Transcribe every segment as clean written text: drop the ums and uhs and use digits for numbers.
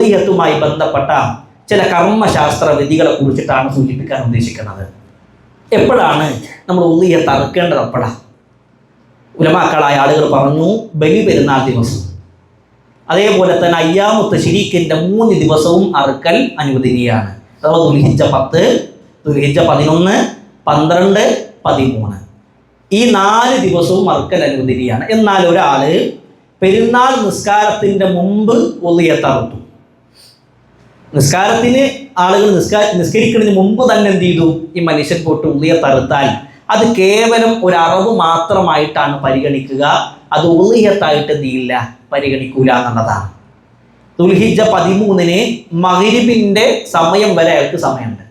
ഉളിയത്തുമായി ബന്ധപ്പെട്ട ചില കർമ്മശാസ്ത്ര വിധികളെ കുറിച്ചിട്ടാണ് സൂചിപ്പിക്കാൻ ഉദ്ദേശിക്കുന്നത്. എപ്പോഴാണ് നമ്മൾ ഉളിയത്ത് അറുക്കേണ്ടത്? എപ്പോഴാണ്? ഉലമാക്കളായ ആളുകൾ പറഞ്ഞു, ബലി പെരുന്നാൾ ദിവസം, അതേപോലെ തന്നെ അയ്യാമു തശ്രീഖിന്റെ 3 ദിവസവും അറുക്കൽ അനുവദനീയമാണ്. അഥവാ ദുൽഹിജ്ജ 10, ദുൽഹിജ്ജ 11, 12, 13 ഈ 4 ദിവസവും അറുക്കൽ അനുവദനീയമാണ്. എന്നാൽ ഒരാൾ പെരുന്നാൾ നിസ്കാരത്തിൻ്റെ മുമ്പ് ഉളിയത്ത് അറുത്തു. നിസ്കാരത്തിന് ആളുകൾ നിസ്കരിക്കുന്നതിന് മുമ്പ് തന്നെ എന്ത് ചെയ്തു? ഈ മനുഷ്യൻ പോയിട്ട് ഉളിയത്ത് അറുത്താൽ അത് കേവലം ഒരു അറവ് മാത്രമായിട്ടാണ് പരിഗണിക്കുക. അത് ഉളിയത്തായിട്ട് എന്ത് ചെയ്യില്ല, പരിഗണിക്കൂല എന്നുള്ളതാണ്. ദുൽഹിജ്ജ 13 മഗ്രിബിന്റെ സമയം വരെ അയാൾക്ക് സമയമുണ്ട്.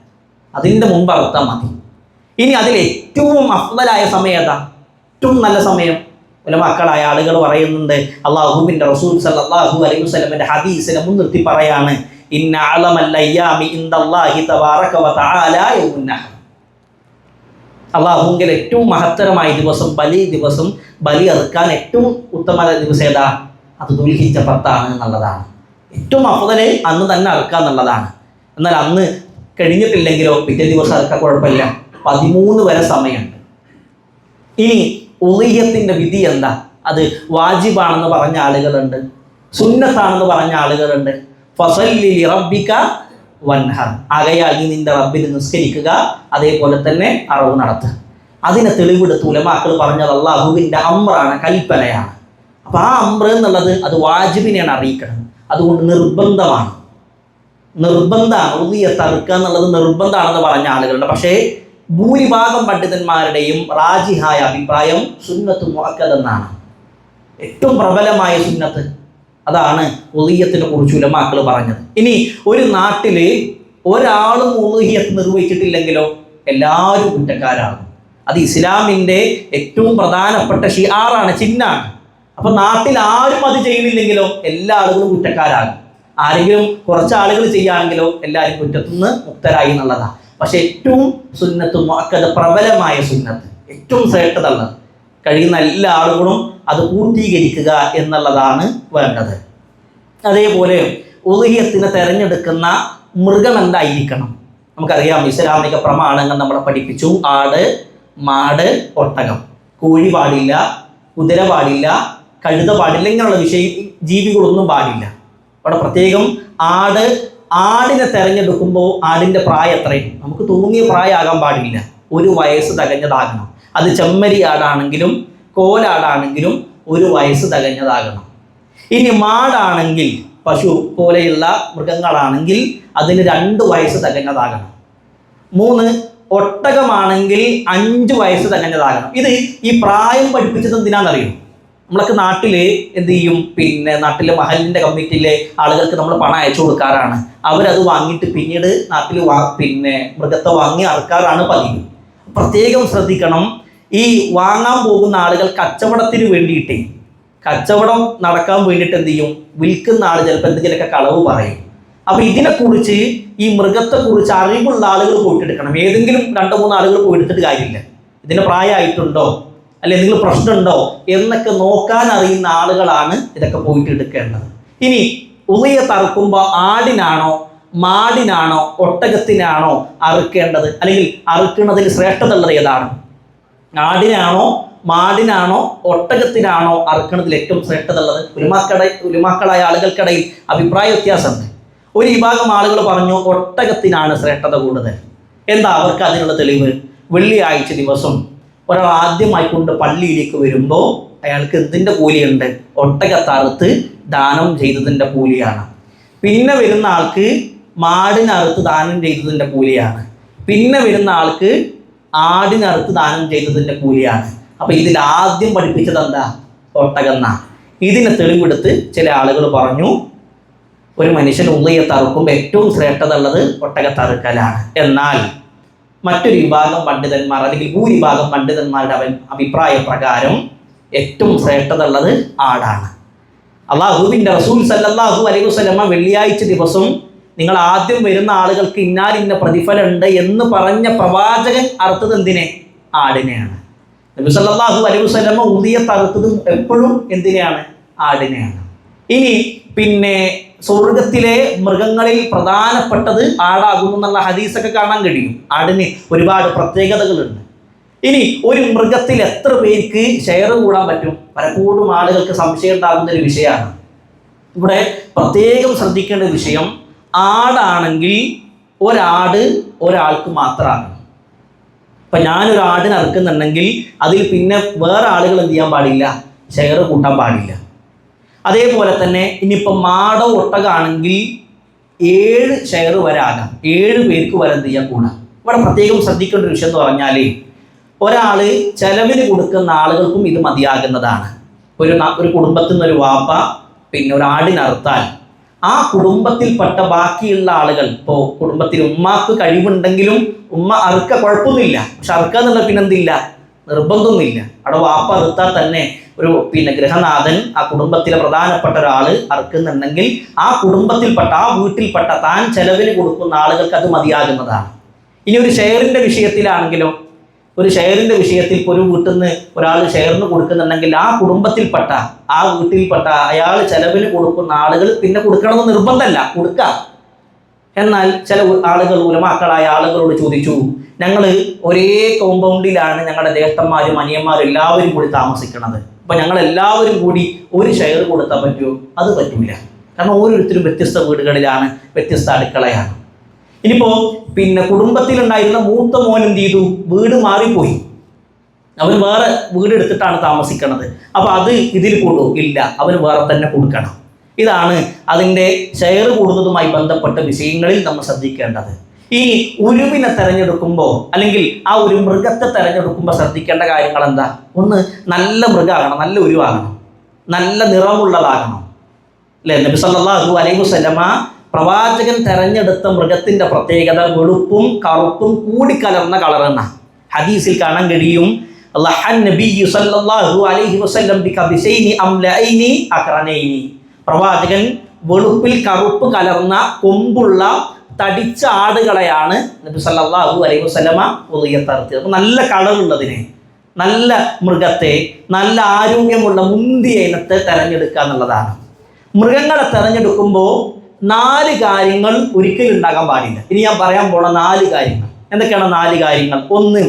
അതിൻ്റെ മുമ്പ് അറുത്താൽ മതി. ഇനി അതിൽ ഏറ്റവും അഫ്ളലായ സമയം ഏതാ? ഏറ്റവും നല്ല സമയം ഉലമാക്കളായ ആളുകൾ പറയുന്നുണ്ട്, അല്ലാഹുവിൻ്റെ റസൂൽ സല്ലല്ലാഹു അലൈഹി വസല്ലമയുടെ ഹദീസിനെ മുൻനിർത്തി പറയാണ്, ഇന്ന അഅലമൽ അയ്യാമി ഇൻദല്ലാഹി തബാറക വ തആല യൗമുൻ നഹർ. അള്ളാഹുവിൽ ഏറ്റവും മഹത്തരമായ ദിവസം, ബലി ദിവസം, ബലി അറുക്കാൻ ഏറ്റവും ഉത്തമ ദിവസം ഏതാ? അത് ദുൽഹിജ്ജ 10 എന്നുള്ളതാണ്. ഏറ്റവും അഫ്ളൽ അന്ന് തന്നെ അറുക്കുക എന്നുള്ളതാണ്. എന്നാൽ അന്ന് കഴിഞ്ഞിട്ടില്ലെങ്കിലോ പിറ്റേ ദിവസം അറുക്കാൻ കുഴപ്പമില്ല, 13 വരെ സമയമുണ്ട്. ഇനി ഉളിയത്തിൻ്റെ വിധി എന്താ? അത് വാജിബാണെന്ന് പറഞ്ഞ ആളുകളുണ്ട്, സുന്നത്താണെന്ന് പറഞ്ഞ ആളുകളുണ്ട്. ഫസല്ലി ലിറബ്ബിക വൻഹർ, ആകയാൽ നീ നിന്റെ റബ്ബിന് നിസ്കരിക്കുക, അതേപോലെ തന്നെ അറവ് നടത്തുക. അതിനെ തെളിവെടുത്ത് ഉലമാക്കൾ പറഞ്ഞത് അല്ലാഹുവിൻ്റെ അമ്രാണ്, കൽപ്പനയാണ്. അപ്പോൾ ആ അമ്ര എന്നുള്ളത് അത് വാജിബിനെയാണ് അറിയിക്കുന്നത്. അതുകൊണ്ട് നിർബന്ധമാണ്. ഉളിയത്ത് അറുക്കുക എന്നുള്ളത് നിർബന്ധമാണെന്ന് പറഞ്ഞ ആളുകളുണ്ട്. പക്ഷേ ഭൂരിഭാഗം പണ്ഡിതന്മാരുടെയും റാജിഹായ അഭിപ്രായം സുന്നത്ത് മുഅക്കദ് എന്നാണ്. ഏറ്റവും പ്രബലമായ സുന്നത്ത് അതാണ് ഉളിയത്തിനെ കുറിച്ച് ഉലമാക്കൾ പറഞ്ഞത്. ഇനി ഒരു നാട്ടിൽ ഒരാളും ഉളിയത്ത് നിർവഹിച്ചിട്ടില്ലെങ്കിലോ എല്ലാവരും കുറ്റക്കാരാണ്. അത് ഇസ്ലാമിൻ്റെ ഏറ്റവും പ്രധാനപ്പെട്ട ഷിആറാണ്, ചിഹ്നാണ്. അപ്പം നാട്ടിൽ ആരും അത് ചെയ്യുന്നില്ലെങ്കിലോ എല്ലാ ആളുകളും കുറ്റക്കാരാകും. ആരെങ്കിലും കുറച്ച് ആളുകൾ ചെയ്യുകയാണെങ്കിലോ എല്ലാവരും കുറ്റത്തുനിന്ന് മുക്തരായി എന്നുള്ളതാണ്. പക്ഷെ ഏറ്റവും സുന്നത്ത് മുഅക്കദ്, പ്രബലമായ സുന്നത്ത്, ഏറ്റവും ശ്രേഷ്ഠത ഉള്ളത്, കഴിയുന്ന എല്ലാ ആളുകളും അത് പൂർത്തീകരിക്കുക എന്നുള്ളതാണ് വേണ്ടത്. അതേപോലെ ഉളിയത്തിന് തിരഞ്ഞെടുക്കുന്ന മൃഗം എന്തായിരിക്കണം? നമുക്കറിയാം, ഇസ്ലാമിക പ്രമാണങ്ങൾ നമ്മളെ പഠിപ്പിച്ചു. ആട്, മാട്, ഒട്ടകം, കോഴി പാടില്ല, കുതിര പാടില്ല, കഴുത പാടില്ല, ഇങ്ങനെയുള്ള ജീവികളൊന്നും പാടില്ല. അവിടെ പ്രത്യേകം ആടിനെ തിരഞ്ഞെടുക്കുമ്പോൾ ആടിൻ്റെ പ്രായം എത്രയും നമുക്ക് തോന്നിയ പ്രായമാകാൻ പാടില്ല. 1 വയസ്സ് തികഞ്ഞതാകണം. അത് ചെമ്മരി ആടാണെങ്കിലും കോലാടാണെങ്കിലും 1 വയസ്സ് തികഞ്ഞതാകണം. ഇനി മാടാണെങ്കിൽ, പശു പോലെയുള്ള മൃഗങ്ങളാണെങ്കിൽ അതിന് 2 വയസ്സ് തികഞ്ഞതാകണം. 3 ഒട്ടകമാണെങ്കിൽ 5 വയസ്സ് തികഞ്ഞതാകണം. ഇത് ഈ പ്രായം പഠിപ്പിച്ചത് എന്തിനാണെന്നറിയും? നമ്മളൊക്കെ നാട്ടിൽ എന്ത് ചെയ്യും, പിന്നെ നാട്ടിലെ മഹലിൻ്റെ കമ്മിറ്റിയിലെ ആളുകൾക്ക് നമ്മൾ പണം അയച്ചു കൊടുക്കാറാണ്. അവരത് വാങ്ങിയിട്ട് പിന്നീട് നാട്ടിൽ പിന്നെ മൃഗത്തെ വാങ്ങി അറുക്കാറാണ് പതിവ്. പ്രത്യേകം ശ്രദ്ധിക്കണം, ഈ വാങ്ങാൻ പോകുന്ന ആളുകൾ കച്ചവടത്തിന് വേണ്ടിയിട്ടേ, കച്ചവടം നടക്കാൻ വേണ്ടിയിട്ട് എന്ത് ചെയ്യും, വിൽക്കുന്ന ആൾ ചിലപ്പോൾ എന്തെങ്കിലുമൊക്കെ കളവ് പറയും. അപ്പോൾ ഇതിനെക്കുറിച്ച്, ഈ മൃഗത്തെക്കുറിച്ച് അറിവുള്ള ആളുകൾ പോയിട്ടെടുക്കണം. ഏതെങ്കിലും 2-3 ആളുകൾ പോയെടുത്തിട്ട് കാര്യമില്ല. ഇതിന് പ്രായമായിട്ടുണ്ടോ, അല്ലെ എന്തെങ്കിലും പ്രശ്നമുണ്ടോ എന്നൊക്കെ നോക്കാൻ അറിയുന്ന ആളുകളാണ് ഇതൊക്കെ പോയിട്ട് എടുക്കേണ്ടത്. ഇനി ഉളിയത്ത് അറുക്കുമ്പോൾ ആടിനാണോ മാടിനാണോ ഒട്ടകത്തിനാണോ അറുക്കേണ്ടത്, അല്ലെങ്കിൽ അറുക്കുന്നതിൽ ശ്രേഷ്ഠത ഉള്ളത് ഏതാണ്? ആടിനാണോ മാടിനാണോ ഒട്ടകത്തിനാണോ അറുക്കുന്നതിൽ ഏറ്റവും ശ്രേഷ്ഠത ഉള്ളത്? ഉലമാക്കളായ ആളുകൾക്കിടയിൽ അഭിപ്രായ വ്യത്യാസമുണ്ട്. ഒരു വിഭാഗം ആളുകൾ പറഞ്ഞു ഒട്ടകത്തിനാണ് ശ്രേഷ്ഠത കൂടുതൽ. എന്താ അവർക്ക് അതിനുള്ള തെളിവ്? വെള്ളിയാഴ്ച ദിവസം ഒരാൾ ആദ്യമായിക്കൊണ്ട് പള്ളിയിലേക്ക് വരുമ്പോൾ അയാൾക്ക് എന്തിൻ്റെ കൂലിയുണ്ട്? ഒട്ടകത്തറുത്ത് ദാനം ചെയ്തതിൻ്റെ കൂലിയാണ്. പിന്നെ വരുന്ന ആൾക്ക് മാടിനറുത്ത് ദാനം ചെയ്തതിൻ്റെ കൂലിയാണ്. പിന്നെ വരുന്ന ആൾക്ക് ആടിനറുത്ത് ദാനം ചെയ്തതിൻ്റെ കൂലിയാണ്. അപ്പം ഇതിൽ ആദ്യം പഠിപ്പിച്ചത് എന്താ? ഒട്ടകം എന്നാണ്. ഇതിനെ തെളിവെടുത്ത് ചില ആളുകൾ പറഞ്ഞു, ഒരു മനുഷ്യൻ ഉളിയത്ത് അറുക്കുമ്പോൾ ഏറ്റവും ശ്രേഷ്ഠത ഉള്ളത് ഒട്ടകത്തറുക്കലാണ്. എന്നാൽ മറ്റൊരു വിഭാഗം പണ്ഡിതന്മാർ, അല്ലെങ്കിൽ ഭൂരിഭാഗം പണ്ഡിതന്മാരുടെ അഭിപ്രായ പ്രകാരം ഏറ്റവും ശ്രേഷ്ഠത ഉള്ളത് ആടാണ്. അല്ലാഹുവിൻ്റെ റസൂൽ സല്ലല്ലാഹു അലൈഹി വസല്ലമ വെള്ളിയാഴ്ച ദിവസം നിങ്ങൾ ആദ്യം വരുന്ന ആളുകൾക്ക് ഇന്നാലിന്ന പ്രതിഫലമുണ്ട് എന്ന് പറഞ്ഞ പ്രവാചകൻ അറുത്തത് എന്തിനെ? ആടിനെയാണ്. നബി സല്ലല്ലാഹു അലൈഹി വസല്ലമ ഉളിയത്ത് അറുത്തതും എപ്പോഴും എന്തിനെയാണ്? ആടിനെയാണ്. ഇനി പിന്നെ സ്വർഗത്തിലെ മൃഗങ്ങളിൽ പ്രധാനപ്പെട്ടത് ആടാകുന്നു എന്നുള്ള ഹദീസൊക്കെ കാണാൻ കഴിയും. ആടിന് ഒരുപാട് പ്രത്യേകതകളുണ്ട്. ഇനി ഒരു മൃഗത്തിൽ എത്ര പേർക്ക് ഷെയർ കൂടാൻ പറ്റും? പലപ്പോഴും ആളുകൾക്ക് സംശയം ഉണ്ടാകുന്ന ഒരു വിഷയമാണ്. ഇവിടെ പ്രത്യേകം ശ്രദ്ധിക്കേണ്ട വിഷയം, ആടാണെങ്കിൽ ഒരാട് ഒരാൾക്ക് മാത്രമാണ്. ഇപ്പം ഞാനൊരു ആടിനെ അറുക്കുന്നുണ്ടെങ്കിൽ അതിൽ പിന്നെ വേറെ ആളുകൾ എന്ത് ചെയ്യാൻ പാടില്ല? ഷെയർ കൂട്ടാൻ പാടില്ല. അതേപോലെ തന്നെ ഇനിയിപ്പം മാടോ ഒട്ടകമാണെങ്കിൽ 7 ഷെയർ വരെ ആകാം, 7 പേർക്ക് വരെ എന്ത് ചെയ്യാൻ കൂടാം. ഇവിടെ പ്രത്യേകം ശ്രദ്ധിക്കേണ്ട ഒരു വിഷയം എന്ന് പറഞ്ഞാൽ, ഒരാൾ ചെലവിന് കൊടുക്കുന്ന ആളുകൾക്കും ഇത് മതിയാകുന്നതാണ്. ഒരു കുടുംബത്തിൽ നിന്നൊരു വാപ്പ പിന്നെ ഒരു ആടിനറുത്താൽ ആ കുടുംബത്തിൽപ്പെട്ട ബാക്കിയുള്ള ആളുകൾ, ഇപ്പോൾ കുടുംബത്തിൽ ഉമ്മാക്ക് കഴിവുണ്ടെങ്കിലും ഉമ്മ അറുക്ക കുഴപ്പമൊന്നുമില്ല, പക്ഷെ അറുക്കുക എന്നുള്ള പിന്നെന്തില്ല, നിർബന്ധമൊന്നുമില്ല. അവിടെ വാപ്പ അറുത്താൽ തന്നെ ഒരു ഗൃഹനാഥൻ, ആ കുടുംബത്തിലെ പ്രധാനപ്പെട്ട ഒരാൾ അറുക്കുന്നുണ്ടെങ്കിൽ ആ കുടുംബത്തിൽപ്പെട്ട, ആ വീട്ടിൽപ്പെട്ട താൻ ചെലവിന് കൊടുക്കുന്ന ആളുകൾക്ക് അത് മതിയാകുന്നതാണ്. ഇനി ഒരു ഷെയറിൻ്റെ വിഷയത്തിലാണെങ്കിലോ, ഒരു ഷെയറിൻ്റെ വിഷയത്തിൽ ഇപ്പോൾ ഒരു വീട്ടിൽ നിന്ന് ഒരാൾ ഷെയറിന് കൊടുക്കുന്നുണ്ടെങ്കിൽ ആ കുടുംബത്തിൽപ്പെട്ട, ആ വീട്ടിൽപ്പെട്ട അയാൾ ചെലവിന് കൊടുക്കുന്ന ആളുകൾ പിന്നെ കൊടുക്കണമെന്ന് നിർബന്ധമല്ല, കൊടുക്കാം. എന്നാൽ ചില ആളുകൾ, ഉലമാക്കളായ ആളുകളോട് ചോദിച്ചു, ഞങ്ങൾ ഒരേ കോമ്പൗണ്ടിലാണ് ഞങ്ങളുടെ ജ്യേഷ്ഠന്മാരും അനിയന്മാരും എല്ലാവരും കൂടി താമസിക്കുന്നത്, അപ്പോൾ ഞങ്ങൾ എല്ലാവരും കൂടി ഒരു ഷെയർ കൊടുത്താൽ പറ്റുമോ? അത് പറ്റില്ല. കാരണം ഓരോരുത്തരും വ്യത്യസ്ത വീടുകളിലാണ്, വ്യത്യസ്ത അടുക്കളയാണ്. ഇനിയിപ്പോൾ കുടുംബത്തിലുണ്ടായിരുന്ന മൂത്ത മോൻ എന്ത് ചെയ്തു? വീട് മാറിപ്പോയി, അവൻ വേറെ വീട് എടുത്തിട്ടാണ് താമസിക്കുന്നത്. അപ്പോൾ അത് ഇതിൽ കൂടും? ഇല്ല, അവന് വേറെ തന്നെ കൊടുക്കണം. ഇതാണ് അതിൻ്റെ ഷെയർ കൂടുന്നതുമായി ബന്ധപ്പെട്ട വിഷയങ്ങളിൽ നമ്മൾ ശ്രദ്ധിക്കേണ്ടത്. ഈ ഉരുവിനെ തിരഞ്ഞെടുക്കുമ്പോൾ, അല്ലെങ്കിൽ ആ ഒരു മൃഗത്തെ തിരഞ്ഞെടുക്കുമ്പോൾ ശ്രദ്ധിക്കേണ്ട കാര്യങ്ങൾ എന്താ? ഒന്ന്, നല്ല മൃഗമാകണം, നല്ല ഉരുവാകണം, നല്ല നിറമുള്ളതാകണം. അല്ലേ? നബി സല്ലല്ലാഹു അലൈഹി വസല്ലമ പ്രവാചകൻ തെരഞ്ഞെടുത്ത മൃഗത്തിൻ്റെ പ്രത്യേകത വെളുപ്പും കറുപ്പും കൂടിക്കലർന്ന കളർ എന്ന ഹദീസിൽ കാണാൻ കഴിയും. പ്രവാചകൻ വെളുപ്പിൽ കറുപ്പ് കലർന്ന കൊമ്പുള്ള തടിച്ച ആടുകളെയാണ് നബി സല്ലല്ലാഹു അലൈഹി വസല്ലമ ഉളിയത്ത് അറുത്തത്. അപ്പോൾ നല്ല കളറുള്ളതിനെ, നല്ല മൃഗത്തെ, നല്ല ആരോഗ്യമുള്ള മുന്തിയ ഇനത്തെ തിരഞ്ഞെടുക്കുക എന്നുള്ളതാണ്. മൃഗങ്ങളെ തിരഞ്ഞെടുക്കുമ്പോൾ 4 കാര്യങ്ങൾ ഒരിക്കലും ഉണ്ടാകാൻ പാടില്ല. ഇനി ഞാൻ പറയാൻ പോണ 4 കാര്യങ്ങൾ എന്തൊക്കെയാണ്? 4 കാര്യങ്ങൾ. ഒന്ന്,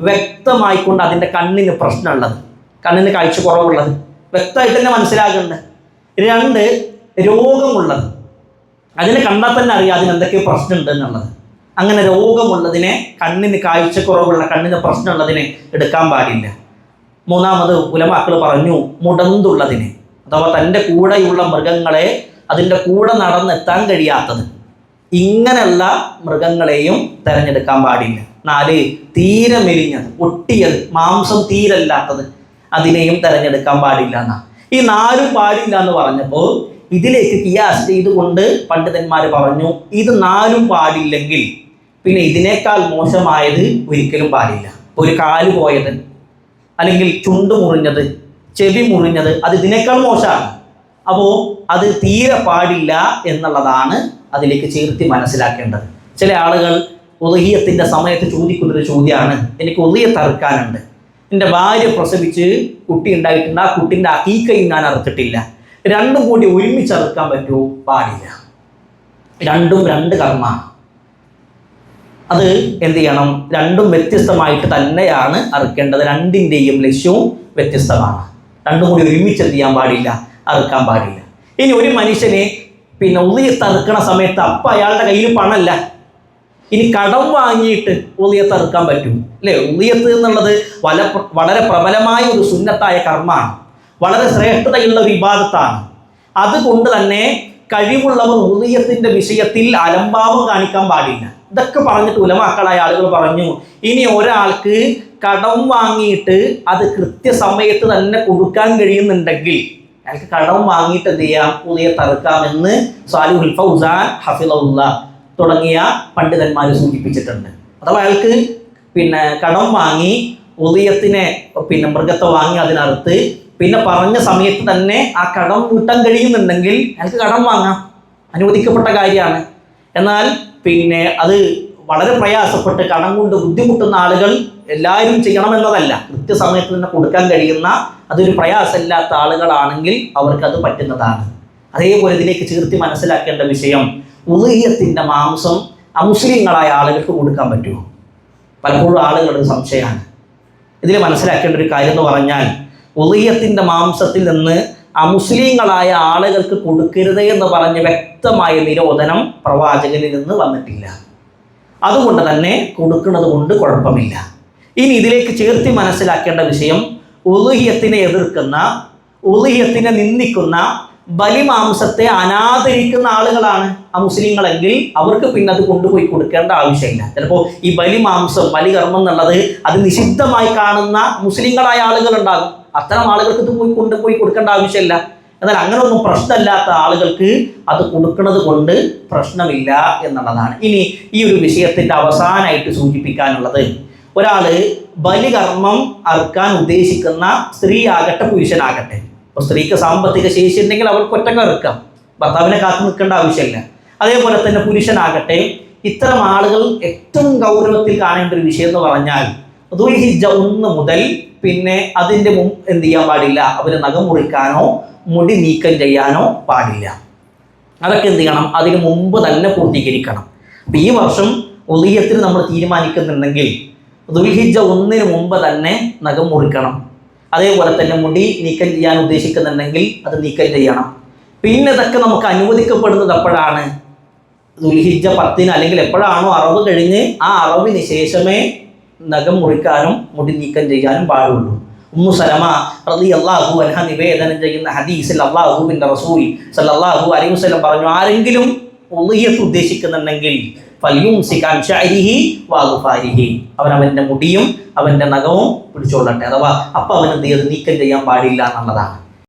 വ്യക്തമായിക്കൊണ്ട് അതിൻ്റെ കണ്ണിന് പ്രശ്നമുള്ളത്, കണ്ണിന് കാഴ്ച കുറവുള്ളത്, വ്യക്തമായിട്ട് തന്നെ മനസ്സിലാകുന്നുണ്ട്. 2, രോഗമുള്ളത്, അതിനെ കണ്ടാൽ തന്നെ അറിയാം അതിന് എന്തൊക്കെ പ്രശ്നമുണ്ട് എന്നുള്ളത്. അങ്ങനെ രോഗമുള്ളതിനെ, കണ്ണിന് കാഴ്ചക്കുറവുള്ള, കണ്ണിന് പ്രശ്നമുള്ളതിനെ എടുക്കാൻ പാടില്ല. 3, ഉലമാക്കൾ പറഞ്ഞു, മുടന്തുള്ളതിനെ, അഥവാ തൻ്റെ കൂടെയുള്ള മൃഗങ്ങളെ അതിൻ്റെ കൂടെ നടന്നെത്താൻ കഴിയാത്തത്, ഇങ്ങനെയുള്ള മൃഗങ്ങളെയും തിരഞ്ഞെടുക്കാൻ പാടില്ല. 4, തീരെ മെലിഞ്ഞത്, ഒട്ടിയത്, മാംസം തീരല്ലാത്തത്, അതിനെയും തിരഞ്ഞെടുക്കാൻ പാടില്ല എന്നാ. ഈ 4 പാടില്ല എന്ന് പറഞ്ഞപ്പോൾ ഇതിലേക്ക് കിയാസ് ചെയ്തുകൊണ്ട് പണ്ഡിതന്മാർ പറഞ്ഞു, ഇത് 4 പാടില്ലെങ്കിൽ പിന്നെ ഇതിനേക്കാൾ മോശമായത് ഒരിക്കലും പാടില്ല. ഒരു കാല് പോയത്, അല്ലെങ്കിൽ ചുണ്ട് മുറിഞ്ഞത്, ചെവി മുറിഞ്ഞത്, അത് ഇതിനേക്കാൾ മോശമാണ്. അപ്പോൾ അത് തീരെ പാടില്ല എന്നുള്ളതാണ് അതിലേക്ക് ചേർത്തി മനസ്സിലാക്കേണ്ടത്. ചില ആളുകൾ ഉളിഹിയത്തിൻ്റെ സമയത്ത് ചോദിക്കുന്നൊരു ചോദ്യമാണ്, എനിക്ക് ഉളിഹത്ത് അറുക്കാനുണ്ട്, എൻ്റെ ഭാര്യ പ്രസവിച്ച് കുട്ടി ഉണ്ടായിട്ടുണ്ട്, ആ കുട്ടിൻ്റെ അഖീഖയും ഞാൻ അറുത്തിട്ടില്ല, രണ്ടും കൂടി ഒരുമിച്ച് അറുക്കാൻ പറ്റുമോ? പാടില്ല. രണ്ടും 2 കർമ്മമാണ്. അത് എന്ത് ചെയ്യണം? രണ്ടും വ്യത്യസ്തമായിട്ട് തന്നെയാണ് അറുക്കേണ്ടത്. രണ്ടിൻ്റെയും ലക്ഷ്യവും വ്യത്യസ്തമാണ്. രണ്ടും കൂടി ഒരുമിച്ച് എന്ത് ചെയ്യാൻ പാടില്ല? അറുക്കാൻ പാടില്ല. ഇനി ഒരു മനുഷ്യനെ ഉളിയത്ത് അറുക്കണ സമയത്ത് അപ്പം അയാളുടെ കയ്യിൽ പണമല്ല, ഇനി കടം വാങ്ങിയിട്ട് ഉളിയത്ത് അറുക്കാൻ പറ്റും? അല്ലേ? ഉളിയത്ത് എന്നുള്ളത് വളരെ പ്രബലമായ ഒരു സുന്നത്തായ കർമ്മമാണ്, വളരെ ശ്രേഷ്ഠതയുള്ള ഒരു ഇബാദത്താണ്. അതുകൊണ്ട് തന്നെ കഴിവുള്ളവർ ഉളിയത്തിൻ്റെ വിഷയത്തിൽ അലംഭാവം കാണിക്കാൻ പാടില്ല. ഇതൊക്കെ പറഞ്ഞിട്ട് ഉലമാക്കളായ ആളുകൾ പറഞ്ഞു, ഇനി ഒരാൾക്ക് കടം വാങ്ങിയിട്ട് അത് കൃത്യസമയത്ത് തന്നെ കൊടുക്കാൻ കഴിയുന്നുണ്ടെങ്കിൽ അയാൾക്ക് കടം വാങ്ങിയിട്ട് എന്ത് ചെയ്യാം? ഉളിയത്ത് അറുക്കാമെന്ന് സാലിഹുൽ ഫൗസാൻ ഹഫിളഹുല്ലാഹ് തുടങ്ങിയ പണ്ഡിതന്മാർ സൂചിപ്പിച്ചിട്ടുണ്ട്. അഥവാ അയാൾക്ക് കടം വാങ്ങി ഉളിയത്തിനെ മൃഗത്തെ വാങ്ങി അതിനറുത്ത് പറഞ്ഞ സമയത്ത് തന്നെ ആ കടം വീട്ടാൻ കഴിയുന്നുണ്ടെങ്കിൽ അയാൾക്ക് കടം വാങ്ങാം, അനുവദിക്കപ്പെട്ട കാര്യമാണ്. എന്നാൽ അത് വളരെ പ്രയാസപ്പെട്ട് കടം കൊണ്ട് ബുദ്ധിമുട്ടുന്ന ആളുകൾ എല്ലാവരും ചെയ്യണമെന്നതല്ല, കൃത്യസമയത്ത് തന്നെ കൊടുക്കാൻ കഴിയുന്ന, അതൊരു പ്രയാസമില്ലാത്ത ആളുകളാണെങ്കിൽ അവർക്കത് പറ്റുന്നതാണ്. അതേപോലെ ഇതിലേക്ക് ചേർത്തി മനസ്സിലാക്കേണ്ട വിഷയം, ഉളിഹ്യത്തിൻ്റെ മാംസം അമുസ്ലിങ്ങളായ ആളുകൾക്ക് കൊടുക്കാൻ പറ്റുമോ? പലപ്പോഴും ആളുകളുടെ സംശയമാണ്. ഇതിൽ മനസ്സിലാക്കേണ്ട ഒരു കാര്യം എന്ന് പറഞ്ഞാൽ, ഉളിഹ്യത്തിൻ്റെ മാംസത്തിൽ നിന്ന് അമുസ്ലിങ്ങളായ ആളുകൾക്ക് കൊടുക്കരുത് എന്ന് പറഞ്ഞ് വ്യക്തമായ നിരോധനം പ്രവാചകനിൽ നിന്ന് വന്നിട്ടില്ല. അതുകൊണ്ട് തന്നെ കൊടുക്കുന്നത് കൊണ്ട് കുഴപ്പമില്ല. ഇനി ഇതിലേക്ക് ചേർത്തി മനസ്സിലാക്കേണ്ട വിഷയം, ഉളിഹ്യത്തിനെ എതിർക്കുന്ന, ഉളിഹ്യത്തിനെ നിന്ദിക്കുന്ന, ബലിമാംസത്തെ അനാദരിക്കുന്ന ആളുകളാണ് അമുസ്ലിങ്ങളെങ്കിൽ അവർക്ക് പിന്നെ അത് കൊണ്ടുപോയി കൊടുക്കേണ്ട ആവശ്യമില്ല. ചിലപ്പോൾ ഈ ബലിമാംസം, ബലികർമ്മം എന്നുള്ളത് അത് നിഷിദ്ധമായി കാണുന്ന മുസ്ലിങ്ങളായ ആളുകളുണ്ടാകും. അത്തരം ആളുകൾക്ക് ഇത് കൊണ്ടുപോയി കൊടുക്കേണ്ട ആവശ്യമില്ല. എന്നാൽ അങ്ങനെയൊന്നും പ്രശ്നമില്ലാത്ത ആളുകൾക്ക് അത് കൊടുക്കുന്നത് കൊണ്ട് പ്രശ്നമില്ല എന്നുള്ളതാണ്. ഇനി ഈ ഒരു വിഷയത്തിൻ്റെ അവസാനമായിട്ട് സൂചിപ്പിക്കാനുള്ളത്, ഒരാൾ ബലികർമ്മം അറുക്കാൻ ഉദ്ദേശിക്കുന്ന സ്ത്രീ ആകട്ടെ പുരുഷനാകട്ടെ, അപ്പോൾ സ്ത്രീക്ക് സാമ്പത്തിക ശേഷി ഉണ്ടെങ്കിൽ അവൾക്ക് ഒറ്റക്ക് അറുക്കാം, ഭർത്താവിനെ കാത്തു നിൽക്കേണ്ട ആവശ്യമില്ല. അതേപോലെ തന്നെ പുരുഷനാകട്ടെ, ഇത്തരം ആളുകൾ ഏറ്റവും ഗൗരവത്തിൽ കാണേണ്ട ഒരു വിഷയം എന്ന് പറഞ്ഞാൽ, ദുൽഹിജ്ജ 1 മുതൽ പിന്നെ അതിൻ്റെ എന്ത് ചെയ്യാൻ പാടില്ല, അവർ നഖം മുറിക്കാനോ മുടി നീക്കം ചെയ്യാനോ പാടില്ല. അതൊക്കെ എന്ത് ചെയ്യണം, അതിന് മുമ്പ് തന്നെ പൂർത്തീകരിക്കണം. അപ്പം ഈ വർഷം ഉളിഹ്യത്തിന് നമ്മൾ തീരുമാനിക്കുന്നുണ്ടെങ്കിൽ ദുൽഹിജ്ജ 1 മുമ്പ് തന്നെ നഖം മുറിക്കണം. അതേപോലെ തന്നെ മുടി നീക്കം ചെയ്യാൻ ഉദ്ദേശിക്കുന്നുണ്ടെങ്കിൽ അത് നീക്കം ചെയ്യണം. പിന്നെ ഇതൊക്കെ നമുക്ക് അനുവദിക്കപ്പെടുന്നത് എപ്പോഴാണ്? ദുൽഹിജ്ജ 10 അല്ലെങ്കിൽ എപ്പോഴാണോ അറവ് കഴിഞ്ഞ് ആ അറവിന് ശേഷമേ നഖം മുറിക്കാനും മുടി നീക്കം ചെയ്യാനും പാടുള്ളൂ. ഉമ്മു സലമ റളിയല്ലാഹു അൻഹ നിവേദനം ചെയ്യുന്ന ഹദീസിൽ അല്ലാഹുവിൻ്റെ റസൂൽ സല്ലല്ലാഹു അലൈഹി വസല്ലം പറഞ്ഞു, ആരെങ്കിലും ഉളിഹ്യത്ത് ഉദ്ദേശിക്കുന്നുണ്ടെങ്കിൽ ഫൽയുംസിക് അൻ ശഅരിഹി വഅദ്ഫാരിഹി, അവൻ്റെ മുടിയും അവൻ്റെ നഖവും പിടിച്ചോളട്ടെ. അഥവാ അപ്പം അവന് നീക്കം ചെയ്യാൻ പാടില്ല എന്നുള്ളതാണ്.